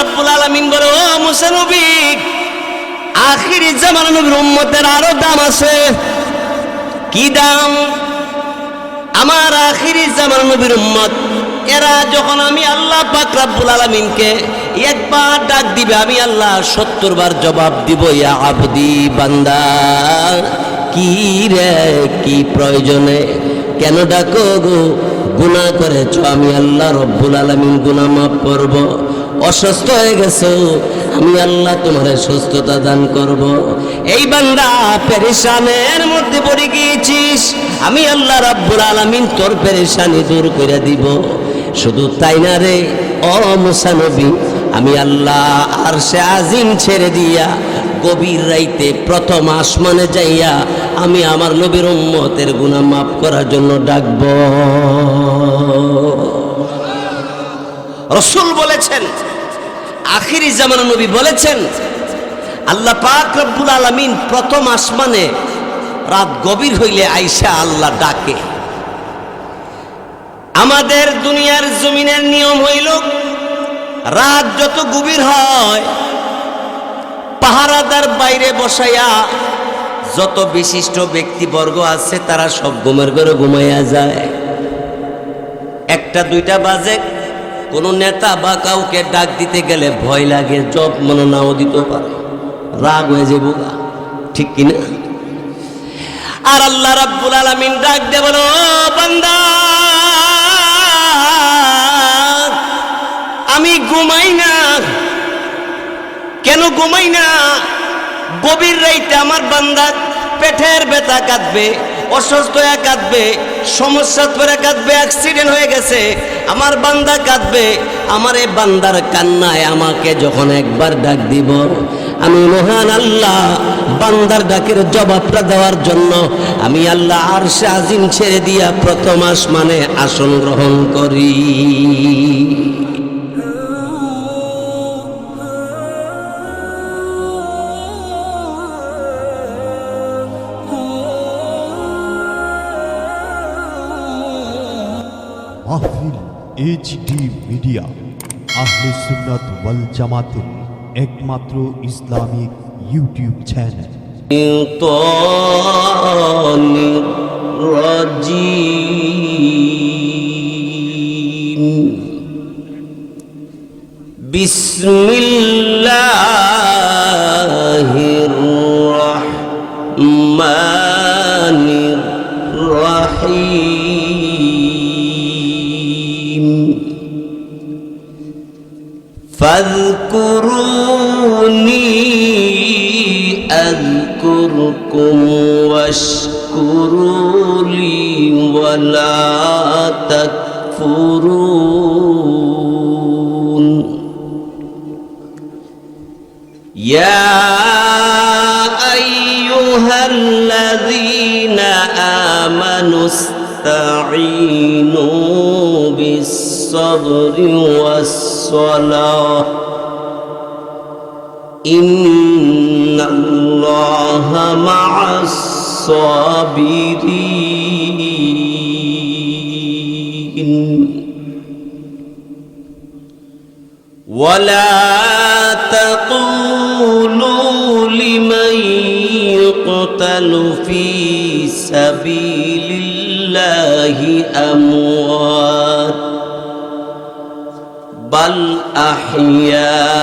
রাব্বুল আলামিন বলে, ও মুসা নবী, আখিরি জামানা নবীর উম্মতের আরো দাম আছে। কি দাম? আমার আখিরি জামানা নবীর উম্মত এরা যখন আমি আল্লাহ পাক রব্বুল আলামিনকে একবার ডাক দিবে, আমি আল্লাহ 70 বার জবাব দিব, ইয়া আবদি, বান্দা কি রে, কি প্রয়োজনে, কেন ডাকো গো? গুনাহ করেছো, আমি আল্লাহ রব্বুল আলামিন গুনাহ মাফ করব। অসুস্থ হয়ে গেছো, আমি আল্লাহ তোমার সুস্থতা দান করব। এই বান্দা পেরেশানের মধ্যে পড়ে গিয়েছিস, আমি আল্লাহ রাব্বুল আলামিন তোর পেরেশানি দূর করে দিব। শুধু তাই না রে ও মুসা নবী, আমি আল্লাহ আরশে আজিম ছেড়ে দিয়া গভীর রাইতে প্রথম আসমানে যাইয়া আমি আমার নবীর উম্মতের গুনাহ মাফ করার জন্য ডাকব। রাসূল বলেছেন, আখিরি জামানা নবী বলেছেন, আল্লাহ পাক রব্বুল আলামিন প্রথম আসমানে রাত গভীর হইলে আইসা আল্লাহ ডাকে। আমাদের দুনিয়ার জমিনের নিয়ম হইল, রাত যত গভীর হয় পাহারাদার বাইরে বসাইয়া যত বিশিষ্ট ব্যক্তিবর্গ আছে তারা সব ঘুমের ঘরে ঘুমাইয়া যায়। 1টা 2টা বাজে, কোনো নেতা বা কাউকে ডাক দিতে গেলে ভয় লাগে, জব মনে নাও দিতে পারে, রাগ হয়ে যাবো, ঠিক কিনা? আর আল্লাহ রাব্বুল আলামিন ডাক দে, বলো বান্দা, আমি ঘুমাই না। কেন ঘুমাই না? গভীর রাইতে আমার বান্দা পেটের ব্যথা কাঁদবে, অসুস্থ হয়ে কাঁদবে, সমস্যা করে কাঁদবে, অ্যাক্সিডেন্ট হয়ে গেছে, আমার বান্দা কাঁদবে। আমার এই বান্দার কান্নায় আমাকে যখন একবার ডাক দিব, আমি মহান আল্লাহ বান্দার ডাকের জবাবটা দেওয়ার জন্য আমি আল্লাহ আরশে আজিম ছেড়ে দিয়া প্রথম আসমানে আসন গ্রহণ করি। মাহফিল এইচডি মিডিয়া আহলে সুন্নাত ওয়াল জামাতের একমাত্র ইসলামিক ইউটিউব চ্যানেল। বিসমিল্লাহির রহমানির রহিম। ফাযকুরুনি আযকুরকুম ওয়াশকুরুলি ওয়ালা তাকফুরুন। ইয়া আইয়ুহাল্লাযীনা আমানু ইসতাঈনু বিস-সাবরি ওয়াস-সালাহ ইন্নাল্লাহা মা'আস-সাবিরিন। ওয়ালা তাকুলু লিমান ইউকতালু ফী সাবিলিল্লাহি আমওয়াত বাল আহইয়াউ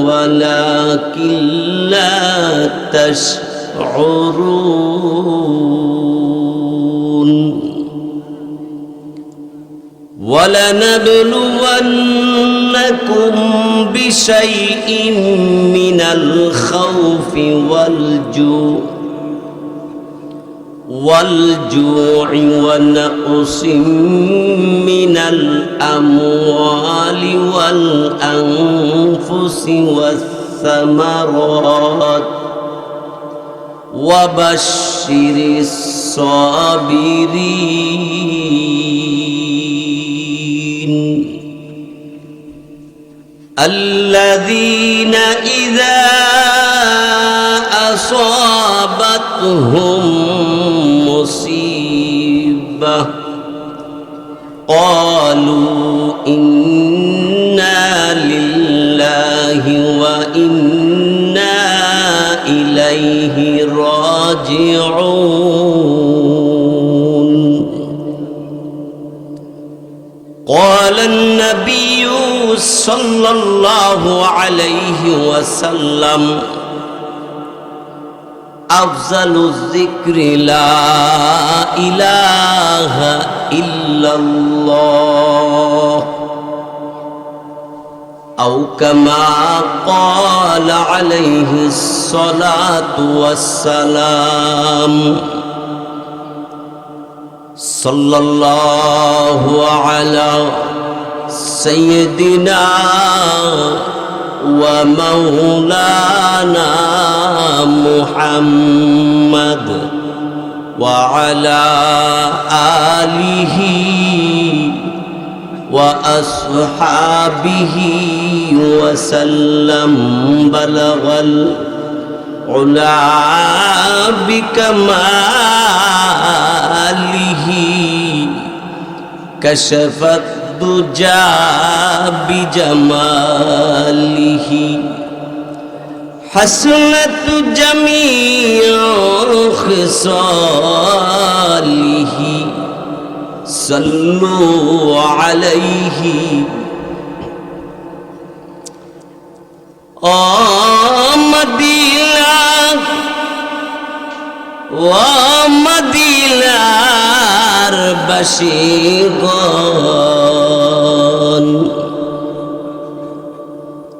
ওয়ালাকিন লা তাশউরুন। وَلَنَبْلُوَنَّكُمْ بِشَيْءٍ مِّنَ الْخَوْفِ وَالْجُوعِ وَنَقْصٍ مِّنَ الْأَمْوَالِ وَالْأَنفُسِ وَالثَّمَرَاتِ وَبَشِّرِ الصَّابِرِينَ الذين إذا أصابتهم مصيبة قالوا إنا راجعون قال النبي صلى الله عليه وسلم أفضل الذكر لا إله إلا الله أو كما قال عليه الصلاة والسلام صلى الله على سيدنا ومولانا محمد وعلى آله وأصحابه وسلم بلغ العلا بكماله كشف الدجى بجماله حسنت جميع خصاله صلوا عليه মদিনার বাসীগণ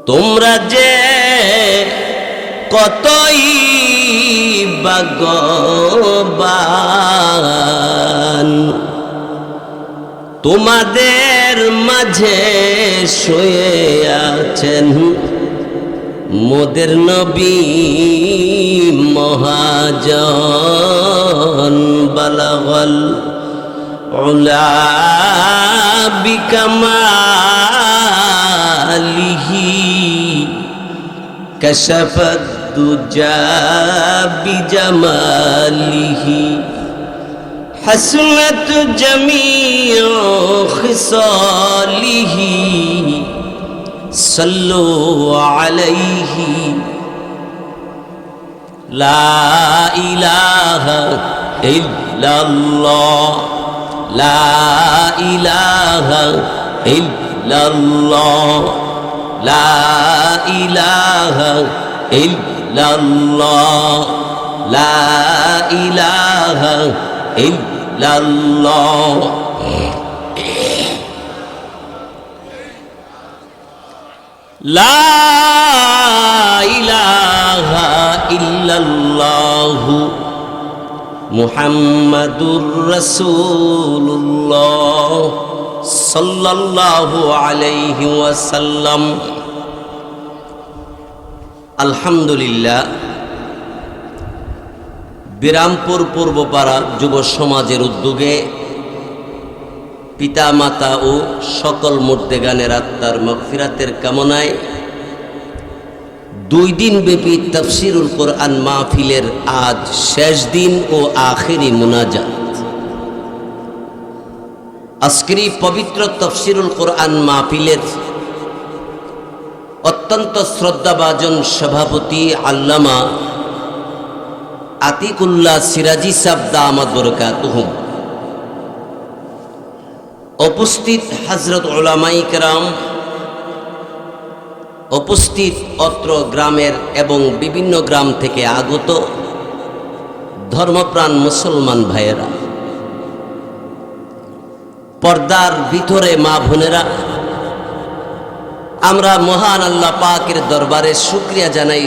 তোমরা যে কতই ভাগ্যবান তোমাদের মাঝে শুয়ে আছেন মোদের নবী মহাজন বালাগল উলা বিকামালিহি কাশাফাদ দুজা বিজামালিহি حسنت جميع خصاله صلوا عليه لا إله إلا الله لا إله إلا الله لا إله إلا الله لا إله إلا الله لا إله إلا الله محمد رسول الله صلى الله عليه وسلم الحمد لله বিরামপুর পূর্বপাড়া যুব সমাজের উদ্যোগে পিতা মাতা ও সকল মুর্দেগানের আত্মার মাগফিরাতের কামনায় 2 দিন ব্যাপী তাফসিরুল কোরআন মাহফিলের আজ শেষ দিন ও আখেরি মুনাজাত। আজকের পবিত্র তাফসিরুল কোরআন মাহফিলের অত্যন্ত শ্রদ্ধাভাজন সভাপতি আল্লামা আতিকুল্লাহ সিরাজি সাহেব দামাত বরকাতুহুম, উপস্থিত হযরত উলামায়ে কেরাম, উপস্থিত অত্র গ্রামের এবং বিভিন্ন গ্রাম থেকে আগত ধর্মপ্রাণ মুসলমান ভাইয়েরা, পর্দার ভিতরে মা বোনেরা, আমরা মহান আল্লাহ পাকের দরবারে শুকরিয়া জানাই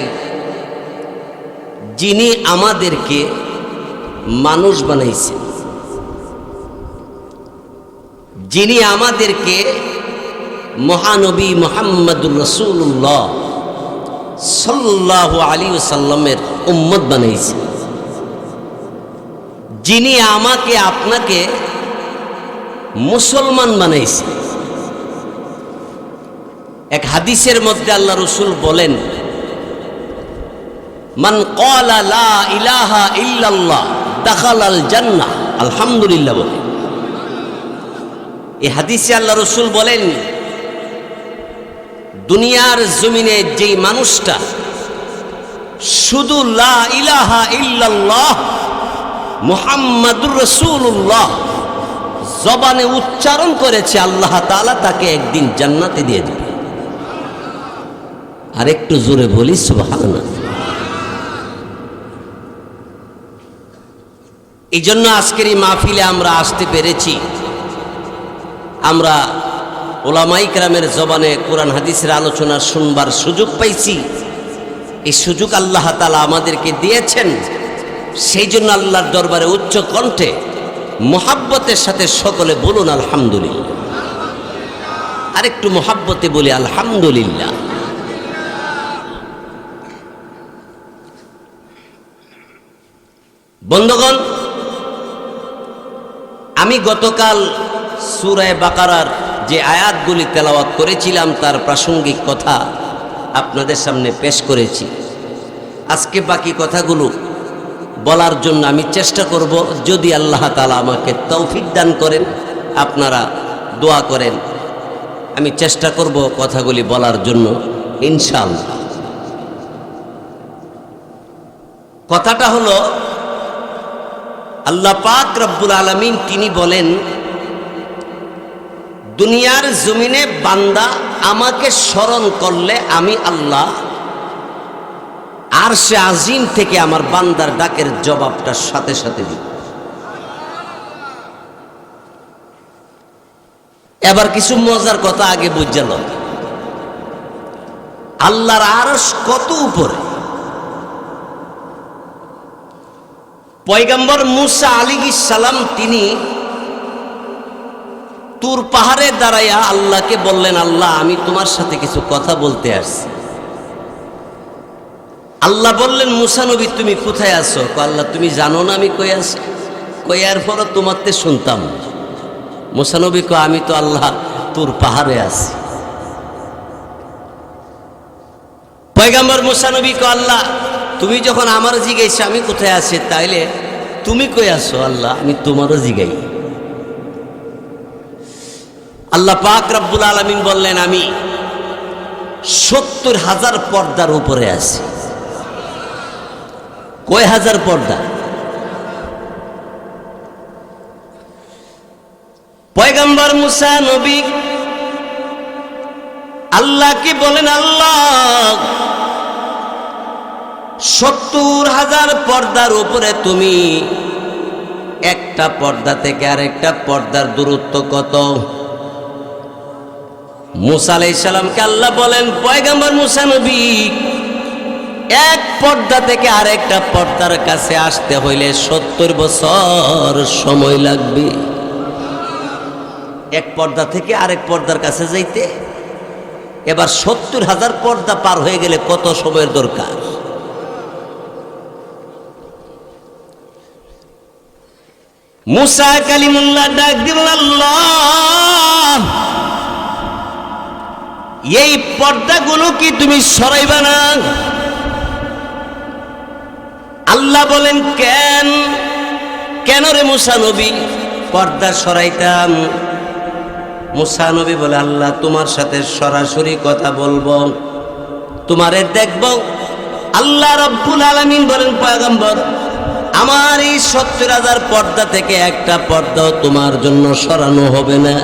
যিনি আমাদেরকে মানুষ বানাইছেন, যিনি আমাদেরকে মহানবী মুহাম্মদুর রাসূলুল্লাহ সাল্লাল্লাহু আলাইহি ওয়াসাল্লামের উম্মত বানাইছেন, যিনি আমাকে আপনাকে মুসলমান বানাইছেন। এক হাদিসের মধ্যে আল্লাহ রাসূল বলেন, মান ক্বালা লা ইলাহা ইল্লাল্লাহ দাখালাল জান্নাহ। আলহামদুলিল্লাহ বলে এই হাদিসে আল্লাহ রাসূল বলেন, দুনিয়ার জমিনে যেই মানুষটা শুধু লা ইলাহা ইল্লাল্লাহ মুহাম্মাদুর রাসূলুল্লাহ জবানে উচ্চারণ করেছে, আল্লাহ তাআলা তাকে একদিন জান্নাতে দিয়ে দেবে। আর একটু জোরে বলি সুবহানাল্লাহ। এই জন্য আজকের এই মাহফিলে আমরা আসতে পেরেছি। আমরা ওলামাই কেরামের জবানে কোরআন হাদিসের আলোচনা শুনবার সুযোগ পাইছি। এই সুযোগ আল্লাহ তাআলা আমাদেরকে দিয়েছেন। সেই জন্য আল্লাহর দরবারে উচ্চ কণ্ঠে মুহাব্বতের সাথে সকলে বলুন আলহামদুলিল্লাহ। আরেকটু মুহাব্বতে বলি আলহামদুলিল্লাহ। বন্ধুগণ, আমি গতকাল সূরা বাকারার যে আয়াতগুলি তেলাওয়াত করেছিলাম তার প্রাসঙ্গিক কথা আপনাদের সামনে পেশ করেছি। আজকে বাকি কথাগুলো বলার জন্য আমি চেষ্টা করব, যদি আল্লাহ তাআলা আমাকে তৌফিক দান করেন। আপনারা দোয়া করেন, আমি চেষ্টা করব কথাগুলি বলার জন্য ইনশাআল্লাহ। কথাটা হলো, আল্লাহ পাক রব্বুল আলামিন তিনি বলেন, দুনিয়ার জমিনে বান্দা আমাকে স্মরণ করলে আমি আল্লাহ আরশে আজিম থেকে আমার বান্দার ডাকের জবাবটা সাথে সাথে দিব। এবার কিছু মজার কথা আগে বুঝাল। আল্লাহর আরশ কত উপরে? পয়গম্বর মুসা আলাইহিস সালাম তিনি তুর পাহাড়ে দাঁড়াইয়া আল্লাহকে বললেন, আল্লাহ আমি তোমার সাথে কিছু কথা বলতে আসছি। আল্লাহ বললেন, মুসা নবী তুমি কোথায় আছো? আল্লাহ তুমি জানো না আমি কই আছি? কইয়ার পর তোমারতে শুনতাম। মুসা নবী কয়, আমি তো আল্লাহ তুর পাহাড়ে আছি। পয়গম্বর মুসা নবী কয়, আল্লাহ তুমি যখন আমার জিগাইছো আমি কোথায় আছি, তাইলে তুমি কই আছো? আল্লাহ আমি তোমারও জিগাই। আল্লাহ পাক রব্বুল আলামিন বললেন, আমি ৭০,০০০ পর্দার উপরে আছি। কয় হাজার পর্দা? পয়গম্বর মুসা নবী আল্লাহকে বলেন, আল্লাহ ৭০,০০০ পর্দার উপরে তুমি, একটা পর্দা থেকে আরেকটা পর্দার দূরত্ব কত? মুসা আলাইহিস সালামকে আল্লাহ বলেন, পয়গম্বর মুসা নবী এক পর্দা থেকে আরেকটা পর্দার কাছে আসতে হইলে ৭০ বছর সময় লাগবে। এক পর্দা থেকে আরেক পর্দার কাছে যাইতে এবার ৭০,০০০ পর্দা পার হয়ে গেলে কত সময়ের দরকার? মুসা কালিমুল্লাহ ডাক দিলেন, আল্লাহ এই পর্দাগুলো কি তুমি সরাইবা না? আল্লাহ বলেন, কেন রে মুসা নবী পর্দা সরাইতাম? মুসা নবী বলে, আল্লাহ তোমার সাথে সরাসরি কথা বলবো, তোমারে দেখব। আল্লাহ রব্বুল আলামিন বলেন, পয়গম্বর আমার এই ৭০,০০০ পর্দা থেকে একটা পর্দাও তোমার জন্য সরানো হবে না।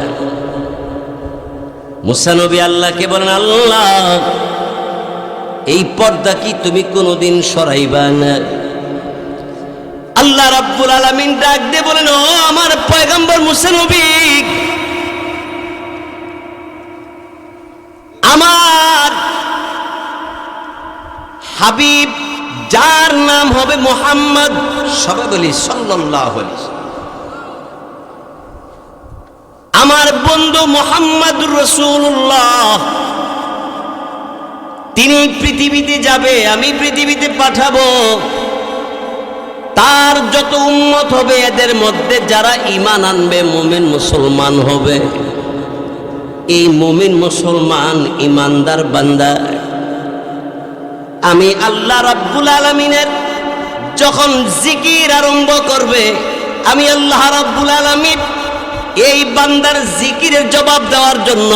মুসা নবী আল্লাহকে বলেন, আল্লাহ এই পর্দা কি তুমি কোনোদিন সরাইবা না? আল্লাহ রাব্বুল আলামিন ডাক দিয়ে বলেন, ও আমার পয়গম্বর মুসা নবী, আমার হাবিব যার নাম হবে মুহাম্মদ, সবাই বলি সাল্লাল্লাহু আলাইহি ওয়াসাল্লাম, আমার বন্ধু মুহাম্মদুর রাসূলুল্লাহ, তিনি পৃথিবীতে যাবে, আমি পৃথিবীতে পাঠাবো। তার যত উম্মত হবে এদের মধ্যে যারা ঈমান আনবে, মুমিন মুসলমান হবে, এই মুমিন মুসলমান ঈমানদার বান্দা আমি আল্লাহ রাব্বুল আলামিনের যখন জিকির আরম্ভ করবে, আমি আল্লাহ রাব্বুল আলামিন এই বান্দার জিকিরের জবাব দেওয়ার জন্য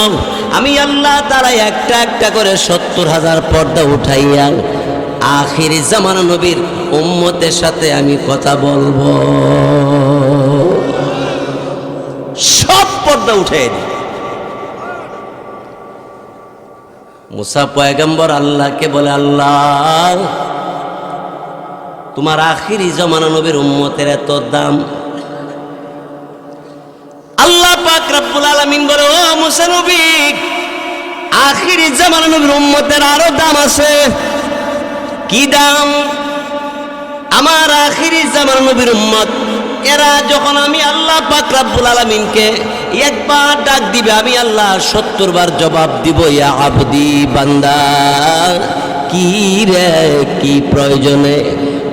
আমি আল্লাহ তাআলা একটা একটা করে ৭০,০০০ পর্দা উঠাইয়া আখিরি জামানা নবীর উম্মতের সাথে আমি কথা বলবো। সব পর্দা উঠে দিই। মুসা পয়গম্বর আল্লাহকে বলে, আল্লাহ তোমার আখিরি জামানা নবীর উম্মতের এত দাম। আল্লাহ পাক রব্বুল আলামিন বলে, ও মুসা নবী, আখিরি জামানা নবীর উম্মতের আরো দাম আছে। কি দাম? আমার আখিরি জামানা নবীর উম্মত এরা যখন আমি আল্লাহ পাক রব্বুল আলামিনকে একবার ডাক দিবে, আমি আল্লাহ 70 বার জবাব দিব, ইয়া আবদি, বান্দা কি রে, কি প্রয়োজনে,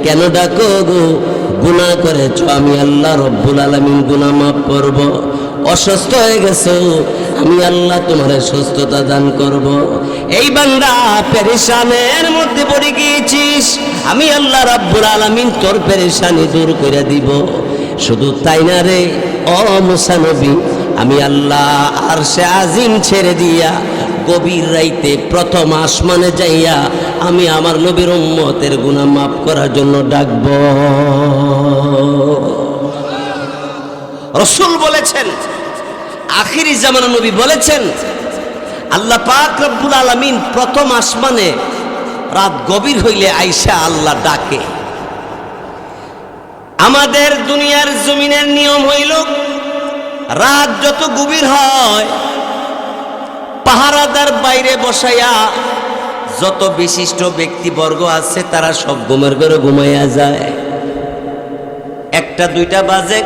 কেন ডাকো গো? গুনাহ করেছ, আমি আল্লাহ রব্বুল আলামিন গুনাহ মাফ করব। অসুস্থ হয়ে গেছো, আমি আল্লাহ তোমার সুস্থতা দান করব। এই বান্দা পেরেশানের মধ্যে পড়ে গিয়েছিস, আমি আল্লাহ রব্বুল আলামিন তোর পেরেশানি দূর করে দিব। শুধু তাই না রে ও মুসা নবী, আমি আল্লাহ আরশে আজিম ছেড়ে দিয়া গভীর রাইতে প্রথম আসমানে যাইয়া আমি আমার নবীর উম্মতের গুনাহ মাফ করার জন্য ডাকব। রাসূল বলেছেন, আখিরি জামানা নবী বলেছেন, আল্লাহ পাক রব্বুল আলামিন প্রথম আসমানে রাত গভীর হইলে আইসা আল্লাহ ডাকে। আমাদের দুনিয়ার জমিনের নিয়ম হইল, রাত যত গভীর হয় পাহারাদার বাইরে বসাইয়া যত বিশিষ্ট ব্যক্তিবর্গ আছে তারা সব ঘুমের ঘরে ঘুমাইয়া যায়। 1টা 2টা বাজে,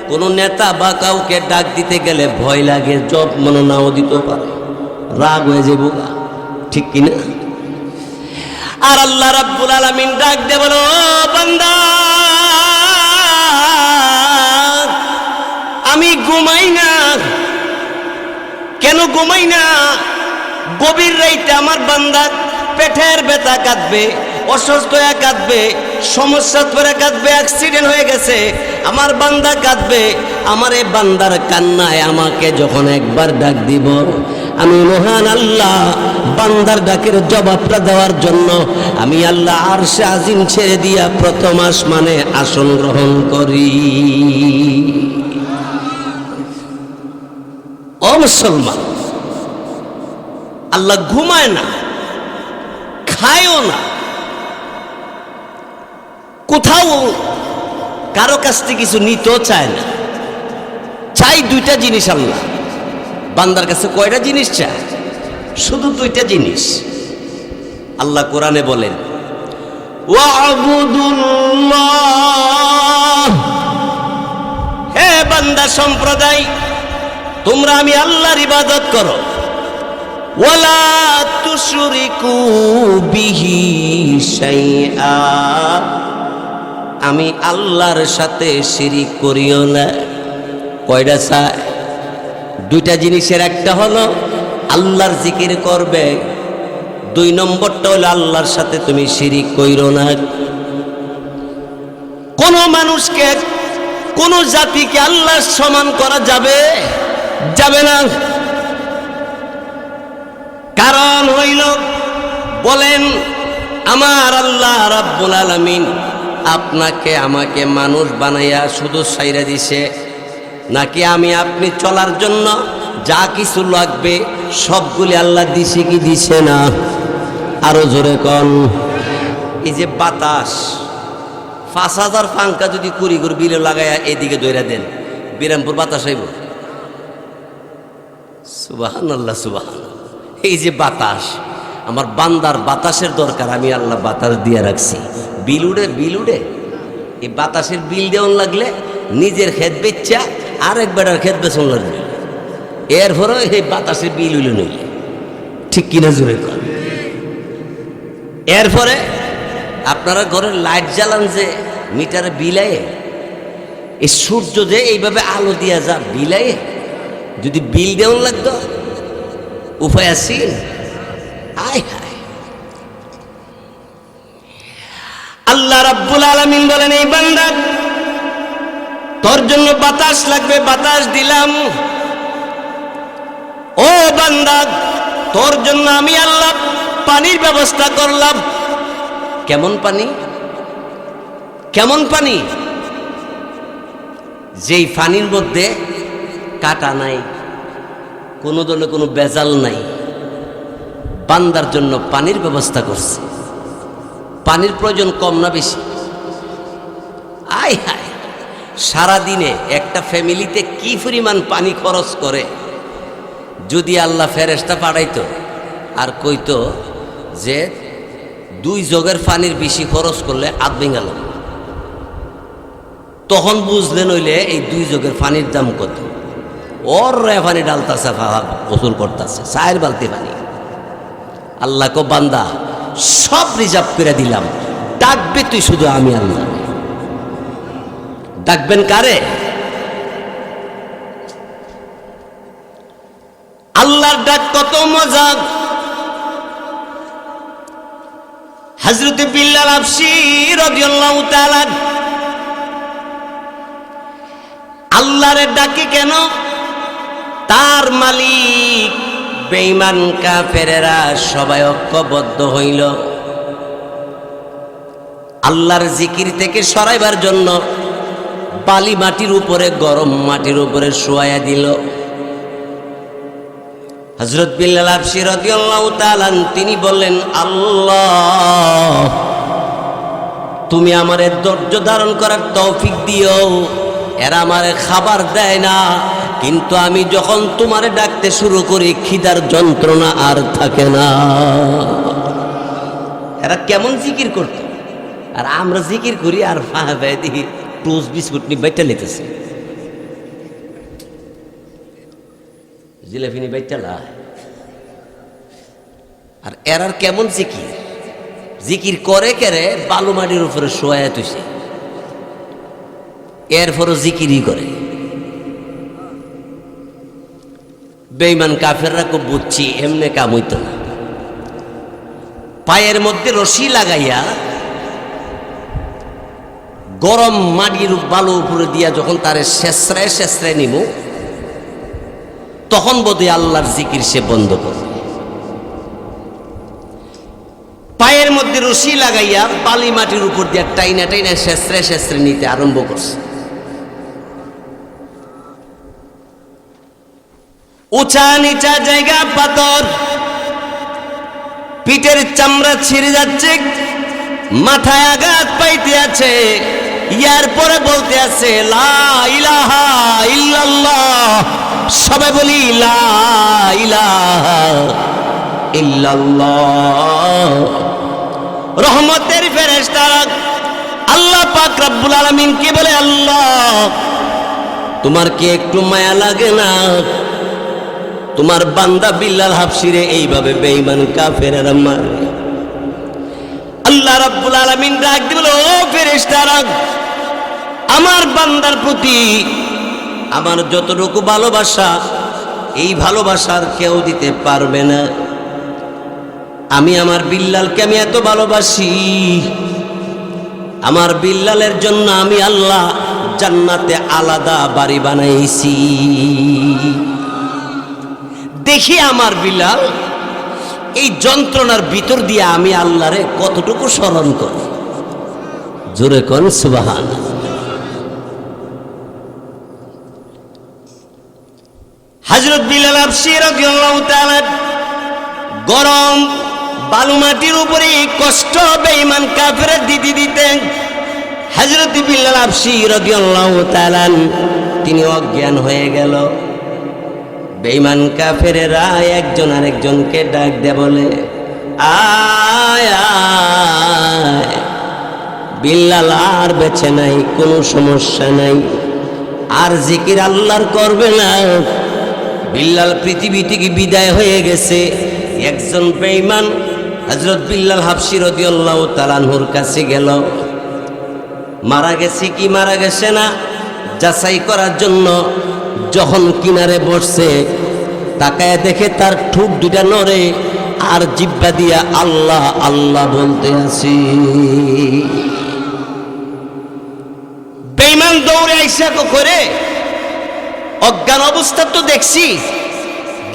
কোন নেতা বা কাউকে ডাক দিতে গেলে ভয় লাগে, জব মনে নাও দিতে পারে, রাগ হয়ে যাবো, ঠিক কিনা? আর আল্লাহ রাব্বুল আলামিন ডাক দে, বলো বান্দা আমি ঘুমাই না। কেন ঘুমাই না? গভীর রাইতে আমার বান্দা পেটের ব্যথা কাঁদবে, অসুস্থ হয়ে কাঁদবে, সমস্যা করে কাঁদবে, অ্যাক্সিডেন্ট হয়ে গেছে, আমার বান্দা কাঁদবে। আমার এই বান্দার কান্নায় আমাকে যখন একবার ডাক দিব, আমি মহান আল্লাহ বান্দার ডাকের জবাবটা দেওয়ার জন্য আমি আল্লাহ আরশে আজিম ছেড়ে দিয়া প্রথম আসমানে আসন গ্রহণ করি। ও মুসলমান, আল্লাহ ঘুমায় না, খায়ও না, কোথাও কারো কাছ থেকে কিছু নিতেও চায় না। চাই 2টা জিনিস। আল্লাহ বান্দার কাছে কয়টা জিনিস চায়? শুধু 2টা জিনিস। আল্লাহ কোরআনে বলেন, ওয়া'বুদুল্লাহ, হে বান্দা সম্প্রদায়, তোমরা আমি আল্লাহর ইবাদত করো। ওয়ালা তুশরিকু বিহি শাইআ, আমি আল্লাহর সাথে শিরিক করিও না। কয়টা চায়? 2টা জিনিসের একটা হলো আল্লাহর জিকির করবে, 2 নম্বরটা হলো আল্লাহর সাথে তুমি শিরিক কইরো না। কোন মানুষকে, কোন জাতিকে আল্লাহর সমান করা যাবে? যাবে না। কারণ হইল, বলেন আমার আল্লাহ রাব্বুল আলামিন আপনাকে আমাকে মানুষ বানাইয়া শুধু ছাইরা দিছে, নাকি আমি আপনি চলার জন্য যা কিছু লাগবে সবগুলি আল্লাহ দিছে কি দিছে না? আরো জোরে কন। এই যে বাতাস, 5000 পাঙ্খা যদি কুড়ি করে বিলে লাগাইয়া এদিকে দইরা দেন, বিরামপুর বাতাস হইব? সুবহানাল্লাহ, সুবহানাল্লাহ। এই যে বাতাস, আমার বান্দার বাতাসের দরকার, আমি আল্লাহ বাতাস দিয়ে রাখছি। বিল উড়ে, বিল উড়ে, এই বাতাসের বিল দেওয়ান লাগলে নিজের ক্ষেত বেচা আরেক বেটার ক্ষেত বেচন লাগবে, এরপরে এই বাতাসের বিল উইলে নইলে, ঠিক কিনা জোরে কর। এরপরে আপনারা ঘরের লাইট জ্বালান যে মিটারে বিলায়ে, এই সূর্য যে এইভাবে আলো দিয়া যা বিলায়ে, যদি বিল দেওয়ান লাগতো উপায় আছে? আয় হায়। আল্লাহ রাব্বুল আলামিন বলেন, এই বান্দা তোর জন্য বাতাস লাগবে, বাতাস দিলাম। ও বান্দা, তোর জন্য আমি আল্লাহ পানির ব্যবস্থা করলাম। কেমন পানি? কেমন পানি? যেই পানির মধ্যে কাটা নাই, কোনো দলে কোনো বেজাল নাই। বান্দার জন্য পানির ব্যবস্থা করছে। পানির প্রয়োজন কম না বেশি? আয় হায়, সারাদিনে একটা ফ্যামিলিতে কি পরিমাণ পানি খরচ করে। যদি আল্লাহ ফেরেশতা পাঠাইতো আর কইতো যে 2 জগের পানির বেশি খরচ করলে আধ ভেঙাল, তখন বুঝলেন হইলে এই 2 জগের পানির দাম কত। ওর পানি ডালতাছে, গোসল করতেছে 4 বালতি পানি। আল্লাহ কো বান্দা সব রিজার্ভ করে দিলাম, ডাকবে তুই শুধু আমি আল্লাহ। ডাকবেন কারে? আল্লাহর ডাক কত মজা। হযরত বিল্লাল হাবশী রাদিয়াল্লাহু তাআলা আল্লাহর ডাকে কেন? তার মালিক বেঈমান কাফেরেরা সবাই ঐক্যবদ্ধ হইল আল্লাহর জিকির থেকে সরাইবার জন্য। বালি মাটির উপরে, গরম মাটির উপরে শোয়াইয়া দিল। হযরত বিল্লাল হাবশী রাদিয়াল্লাহু তাআলা তিনি বললেন, আল্লাহ তুমি আমারে ধৈর্য ধারণ করার তৌফিক দিও। এরা আমারে খাবার দেয় না, কিন্তু আমি যখন তোমারে ডাকতে শুরু করি খিদার যন্ত্রণা আর থাকে না। এরা কেমন জিকির করত, আর আমরা জিকির করি আর দেখি টোস্ট বিস্কুট নিয়ে বাইটা লেতেছে, জিলাপি নিয়ে বাইটা লা। আর এরার কেমন জিকির, জিকির করে কেরে বালু মাটির উপরে শোয়া তুইছে, এরপরও জিকিরই করে। বেঈমান কাফেররা খুব বুঝছি এমনে কাম হইত না। পায়ের মধ্যে রশি লাগাইয়া গরম মাটির বালু উপরে দিয়া যখন তারে শেষরায় শেষরায় নিব, তখন বোধহয় আল্লাহর জিকির সে বন্ধ করবে। পায়ের মধ্যে রশি লাগাইয়া বালি মাটির উপর দিয়া টাইনা টাইনা শেষরায় শেষরায় নিতে আরম্ভ করছে। উঁচা নিচা জায়গা পাথর, পিঠের চামড়া ছিঁড়ে যাচ্ছে, মাথায় আঘাত পাইতে আছে। ইয়ার পরে বলতে আছে লা ইলাহা ইল্লাল্লাহ। সবাই বলি লা ইলাহা ইল্লাল্লাহ। রহমতের ফেরেশতারা আল্লাহ পাক রব্বুল আলামিন কে বলে, আল্লাহ তোমার কি একটু মায়া লাগে না? তোমার বান্দা বিল্লাল হাবশীরে এইভাবে বেঈমান কাফেররা মারে। আল্লাহ রাব্বুল আলামিন ডাক দিল, ও ফেরেশতারা, আমার বান্দার প্রতি আমার যতটুকু ভালোবাসা, এই ভালোবাসার কেউ দিতে পারবে না। আমি আমার বিল্লালকে আমি এত ভালোবাসি, আমার বিল্লালের জন্য আমি আল্লাহ জান্নাতে আলাদা বাড়ি বানাইছি। দেখি আমার বিল্লাল এই যন্ত্রণার ভিতর দিয়ে আমি আল্লাহরে কতটুকু স্মরণ করি। জোরে কোন সুবহানাল্লাহ। হযরত বিল্লাল হাবশী রাদিয়াল্লাহু তাআলা গরম বালু মাটির উপরে কষ্ট বেঈমান কাফেরদের দিতে দিতেন। হযরত বিল্লাল হাবশী রাদিয়াল্লাহু তাআলা তিনি অজ্ঞান হয়ে গেল। বেঈমান কাফেরেরা একজন আরেকজনকে ডাক দেয়, বলে আয় আয়, বিল্লাল আর বেঁচে নাই, কোনো সমস্যা নাই, আর জিকির আল্লাহর করবে না, বিল্লাল পৃথিবী থেকে বিদায় হয়ে গেছে। একজন বেঈমান হযরত বিল্লাল হাবশী রাদিয়াল্লাহু তাআলা আনহুর কাছে গেল, মারা গেছে কি মারা গেছে না যাচাই করার জন্য। যখন কিনারে বসছে, তাকায় দেখে তার ঠোঁট দুটা নড়ে, আর জিহ্বা দিয়া আল্লাহ আল্লাহ বলতে আছে। বেঈমান দৌড়ে আইসা করে, অজ্ঞান অবস্থা তো দেখছি,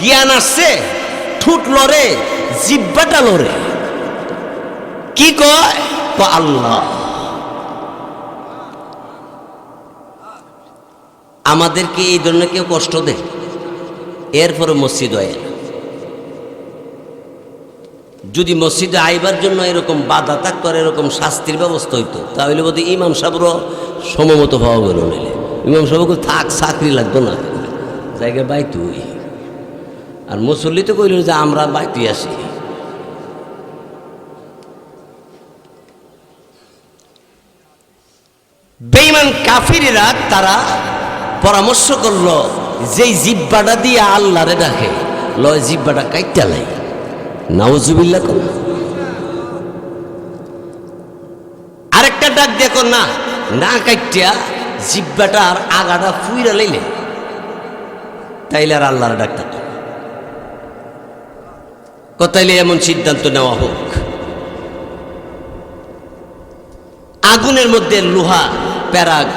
জ্ঞান আসছে, ঠোঁট লড়ে, জিহ্বাটা লড়ে। কি কয়? আল্লাহ। আমাদেরকে এই ধরনের কেউ কষ্ট দেয়, এরপরে মসজিদ হয় না। যদি মসজিদে আইবার জন্য এরকম বাধা থাকতো আর এরকম শাস্তির ব্যবস্থা হইতো, তাহলে বোধহয় ইমাম সাহেবরও সমমত হওয়া গেল নিলে। ইমাম সাহেবকে থাক, চাকরি লাগতো না, জায়গায় বাইতু। আর মুসল্লি তো কইল যে আমরা বাইতুই আসি। বেঈমান কাফিরেরা তারা পরামর্শ করলো, যেই জিব্বাটা দিয়ে আল্লাহরে ডাকে, লয় জিব্বাটা কাইটা লাই। নাউজুবিল্লাহ কর। আরেকটা ডাক দেখো, না না কাইটা জিব্বাটা আর আগাটা ফুইরা লাইলে, তাইলে আর আল্লাহর ডাকতে কথাইলে এমন সিদ্ধান্ত নেওয়া হোক। আগুনের মধ্যে লোহা প্যারাগ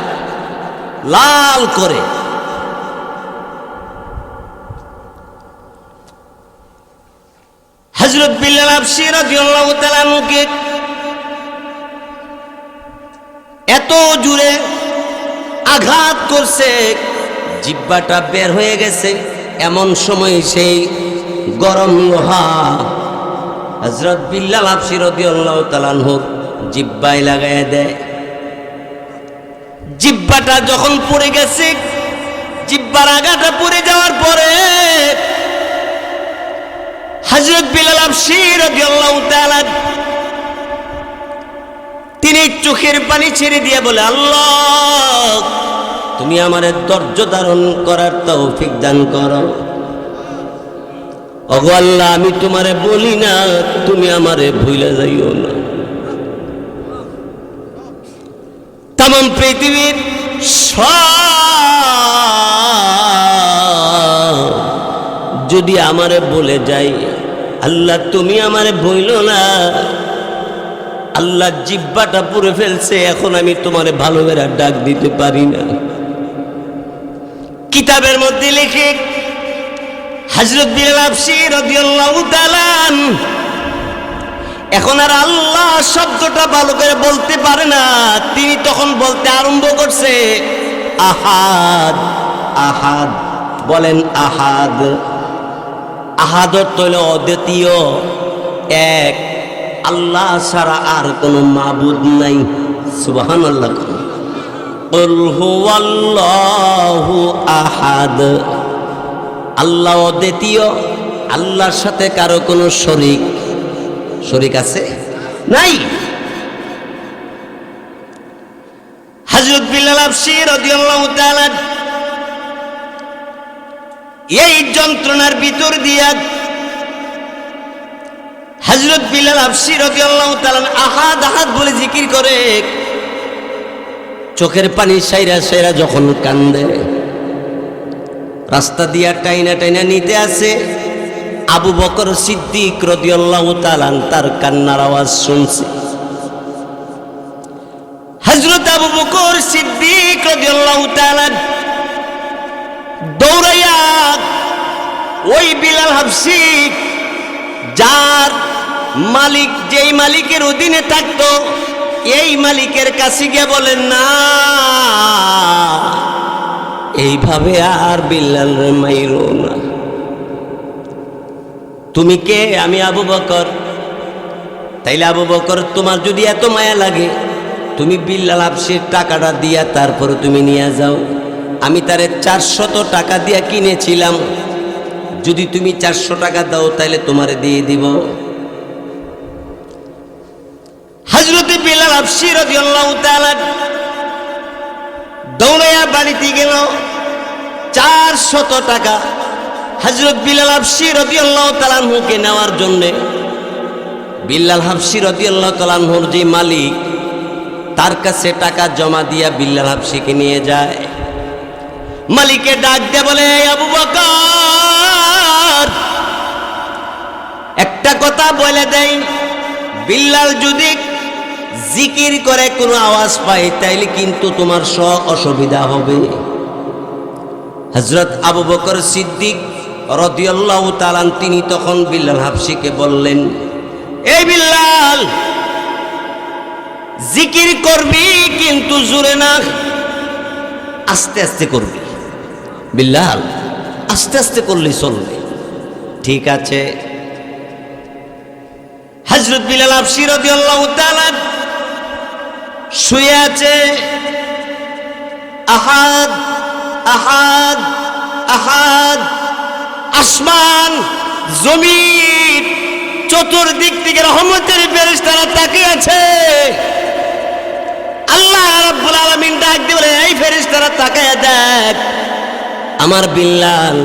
লাল করে হযরত বিল্লাল হাবশী রাদিয়াল্লাহু তাআলা আনহুকে এত জোরে আঘাত করছে, জিহ্বাটা বের হয়ে গেছে। এমন সময় সেই গরম লোহা হযরত বিল্লাল হাবশী রাদিয়াল্লাহু তাআলা আনহুর জিহ্বায় লাগায় দেয়। জিহ্বাটা যখন পড়ে গেছে, জিহ্বার আগাটা পড়ে যাওয়ার পরে হযরত বিল্লাল হাবশী রাদিয়াল্লাহু তাআলা তিনি চোখের পানি ছেড়ে দিয়ে বলে, আল্লাহ তুমি আমারে ধৈর্য ধারণ করার তৌফিক দান করো। ওগো আল্লাহ, আমি তোমারে বলি না, তুমি আমারে ভুলে যাইও না। তামাম পৃথিবীর যদি আমারে বলে যাই, আল্লাহ তুমি আমারে বইলো না, আল্লাহ জিহ্বাটা পুড়ে ফেলছে, এখন আমি তোমারে ভালো করে ডাক দিতে পারি না। কিতাবের মধ্যে লিখে হযরত বিল্লাল হাবশী রাদিয়াল্লাহু তাআলা এখন আর আল্লাহ শব্দটা ভালো করে বলতে পারে না। তিনি তখন বলতে আরম্ভ করছে, আহাদ আহাদ। বলেন আহাদ। আহাদ অর্থ হলো অদ্বিতীয়, এক, আল্লাহ ছাড়া আর কোনো মাবুদ নাই। সুবহানাল্লাহ। কুল হুয়াল্লাহু আহাদ। আল্লাহ অদ্বিতীয়, আল্লাহর সাথে কারো কোনো শরীক আছে নাই। হযরত বিল্লাল হাবশী রাদিয়াল্লাহু তাআলা এই যন্ত্রণার ভিতর দিয়া হযরত বিল্লাল হাবশী রাদিয়াল্লাহু তাআলা আহাদ আহাদ বলে জিকির করে, চোখের পানি সাইরা সাইরা যখন কান্দে, রাস্তা দিয়া টাইনা টাইনা নিতে আসে আবু বকর সিদ্দিক রাদিয়াল্লাহু তাআলা তার কান্নার আওয়াজ শুনছে। হযরত আবু বকর সিদ্দিক রাদিয়াল্লাহু তাআলা দৌড়াইয়া ওই বিল্লাল হাবশী যার মালিক, যেই মালিকের অধীনে থাকতো, এই মালিকের কাছে গিয়ে বলেন, না এইভাবে আর বিল্লালের মাইরো না। তুমি কে? আমি আবু বকর। তাইলে আবু বকর, তোমার যদি এত মায়া লাগে, তুমি বিল্লাল হাবশীর টাকাটা দিয়া তারপরে তুমি নিয়ে যাও। আমি তারে 400 টাকা দিয়া কিনেছিলাম, যদি তুমি 400 টাকা দাও তাইলে তোমারে দিয়ে দিব। হযরত বিল্লাল হাবশী রাদিয়াল্লাহু তাআলা দৌড়াইয়া বাড়িতে গেল। 400 টাকা হযরত বিল্লাল হাবশী রাদিয়াল্লাহু তাআলা আনহুকে নেওয়ার জন্য বিল্লাল হাবশী রাদিয়াল্লাহু তাআলা আনহুর যে মালিক, তার কাছে টাকা জমা দিয়া বিল্লাল হাবশীকে নিয়ে যায়। মালিকে ডাক দিয়ে বলে, আবু বকর একটা কথা বলে দেই, বিল্লাল যদি জিকির করে কোনো আওয়াজ পায় তাইলে কিন্তু তোমার অসুবিধা হবে। হযরত আবু বকর সিদ্দিক রাদিয়াল্লাহু তাআলা তিনি তখন বিল্লাল হাবশীকে বললেন, এই বিল্লাল, জিকির করবি কিন্তু জোরে না, আস্তে আস্তে করবি। বিল্লাল, আস্তে আস্তে করলে চলবে। ঠিক আছে। হযরত বিলাল হাবশী রাদিয়াল্লাহু তাআলা শুয়ে আছে। আহাদ আহাদ আহাদ। আসমান জমিন চতুর্দিক থেকে রহমতের ফেরেশতারা তাকিয়ে আছে। আল্লাহ রাব্বুল আলামিন ডাক দিয়ে বলে, এই ফেরেশতারা তাকায়া দেখ, আমার বিল্লাল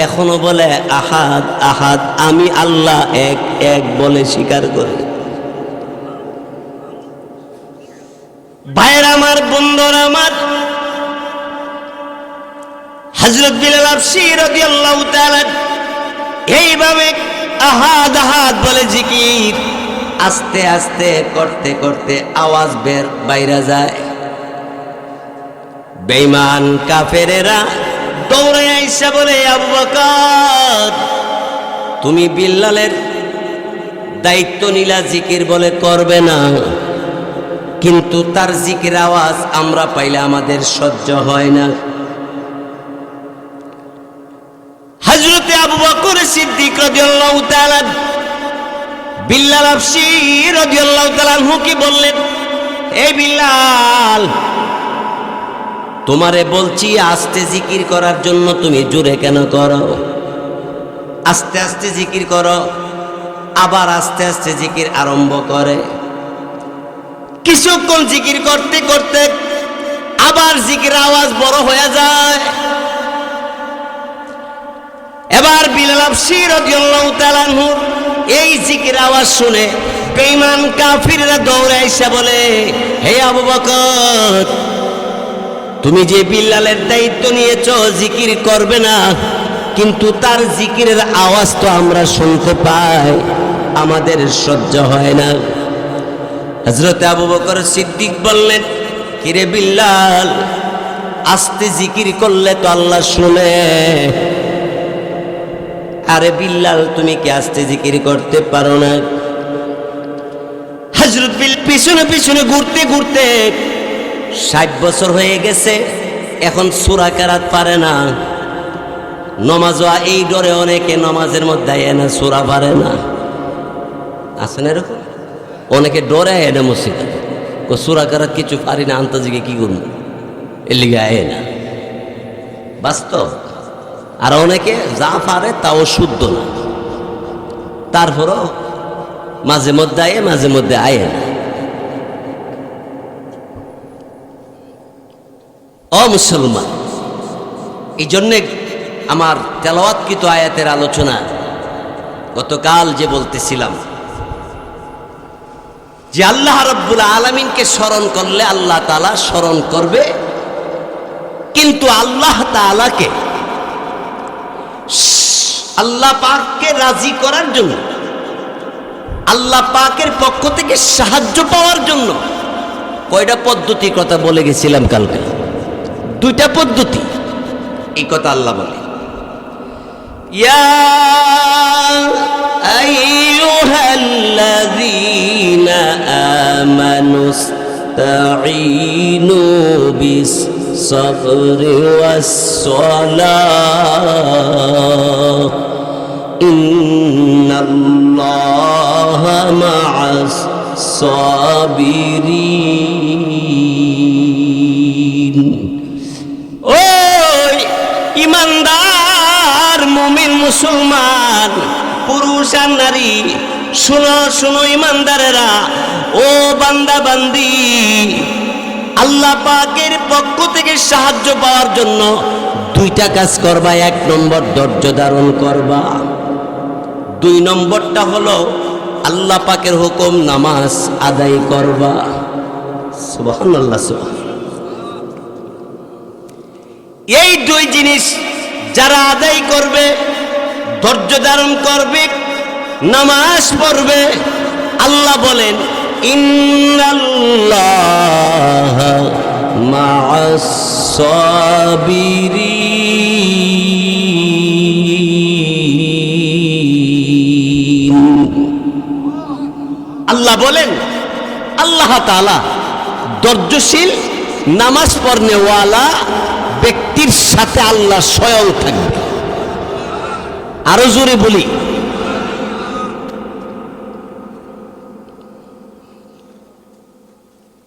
এখনো বলে আহাদ আহাদ, আমি আল্লাহ এক এক বলে স্বীকার করি। ভাইয়ের আমার, বন্ধুরা আমার, হযরত বিলাল হাবশী রাদিয়াল্লাহু তাআলা এইভাবে আহাদ আহাদ বলে জিকির আস্তে আস্তে করতে করতে আওয়াজ বাইরে যায়। বেঈমান কাফেরেরা দৌড়ে আইসা বলে, আবু বকর তুমি বিল্লালের দায়িত্ব নিলা, জিকির বলে করবে না, কিন্তু তার জিকির আওয়াজ আমরা পাইলে আমাদের সহ্য হয় না। হযরতে আবু বকর সিদ্দিক রাদিয়াল্লাহু তাআলা বিল্লাল হাবশী রাদিয়াল্লাহু তাআলা আনহুকে বললেন, এই বিল্লাল, তোমারে বলছি আস্তে জিকির করার জন্য, তুমি জোরে কেন করো? আস্তে আস্তে জিকির করো। আবার আস্তে আস্তে জিকির আরম্ভ করে। কিছুক্ষণ জিকির করতে করতে আবার জিকির আওয়াজ বড় হয়ে যায়। এবার বিলাল হাবশী রাদিয়াল্লাহু তাআলা আনহু এই জিকির আওয়াজ শুনে বেঈমান কাফিররা দৌড়ে এসে বলে, হে আবু বকর, তুমি যে বিল্লালের দায়িত্ব নিয়েছো জিকির করবে না, কিন্তু তার জিকিরের আওয়াজ তো আমরা শুনতে পাই, আমাদের সহ্য হয় না। হযরত আবু বকর সিদ্দিক বললেন, কিরে বিল্লাল, আস্তে জিকির করলে তো আল্লাহ শুনে। আরে বিল্লাল, তুমি কি আস্তে জিকির করতে পারো না? হযরত বিল্লাল পিছনে পিছনে ঘুরতে ঘুরতে 60 বছর হয়ে গেছে, এখন সূরা কেরাত পারে না। নমাজও এই ডরে অনেকে নমাজের মধ্যে এনে সূরা পারে না। আছে না এরকম? অনেকে ডরে এনে মসজিদে সূরা কেরাত কিছু পারি না, আন্তাজিকে কি করবো, এর লিগে আয় না, বাস্তব। আর অনেকে যা পারে তাও শুদ্ধ না, তারপরও মাঝে মধ্যে আয়ে মাঝে মধ্যে আয়ে না। মুসলমান, এই জন্যে আমার তেলাওয়াতকৃত আয়াতের আলোচনা গতকাল যে বলতেছিলাম যে আল্লাহ রাব্বুল আলামিনকে স্মরণ করলে আল্লাহ তাআলা স্মরণ করবে, কিন্তু আল্লাহ তাআলাকে, আল্লাহ পাককে রাজি করার জন্য, আল্লাহ পাকের পক্ষ থেকে সাহায্য পাওয়ার জন্য কয়টা পদ্ধতির কথা বলে গেছিলাম কালকে? 2টা পদ্ধতি। এই কথা আল্লাহ বলে, ইয়া আইয়ুহাল্লাযীনা আমানুস্তাঈনু বিস-সাবরি ওয়াস-সালাহ ইন্নাল্লাহা মা'আস-সাবিরিন। ওই ইমানদার মুমিন মুসলমান পুরুষ আর নারী, শুনো শুনো ইমানদারেরা, ও বান্দা বান্দি, আল্লাহ পাকের পক্ষ থেকে সাহায্য পাওয়ার জন্য 2টা কাজ করবা। 1 নম্বর ধৈর্য ধারণ করবা। 2 নম্বরটা হলো আল্লাহ পাকের হুকুম নামাজ আদায় করবা। সুবহানাল্লাহ, সুবহানাল্লাহ। এই 2 জিনিস যারা আদায় করবে, ধৈর্য ধারণ করবে, নামাজ পড়বে, আল্লাহ বলেন ইন্নাল্লাহা মা'আস-সাবিরিন। আল্লাহ বলেন আল্লাহ তাআলা ধৈর্যশীল নামাজ পড়নেওয়ালা ব্যক্তির সাথে আল্লাহ স্বয়ং থাকবে। আরো জোরে বলি,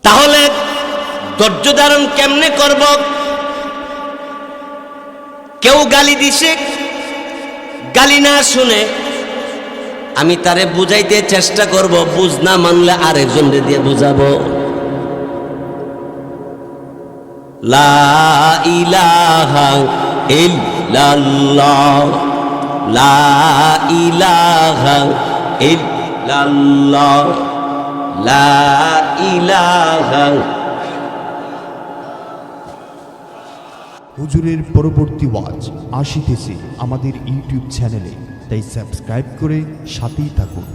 তাহলে ধৈর্য ধারণ কেমনে করব? কেউ গালি দিছে, গালি না শুনে আমি তারে বুঝাইতে চেষ্টা করব, বুঝ না মানলে আরেকজনকে দিয়ে বুঝাবো। লা ইলাহা ইল্লাল্লাহ, লা ইলাহা ইল্লাল্লাহ, লা ইলাহা। হুজুরের পরবর্তী ওয়াজ আসিতেছে আমাদের ইউটিউব চ্যানেলে, তাই সাবস্ক্রাইব করে সাথেই থাকুন।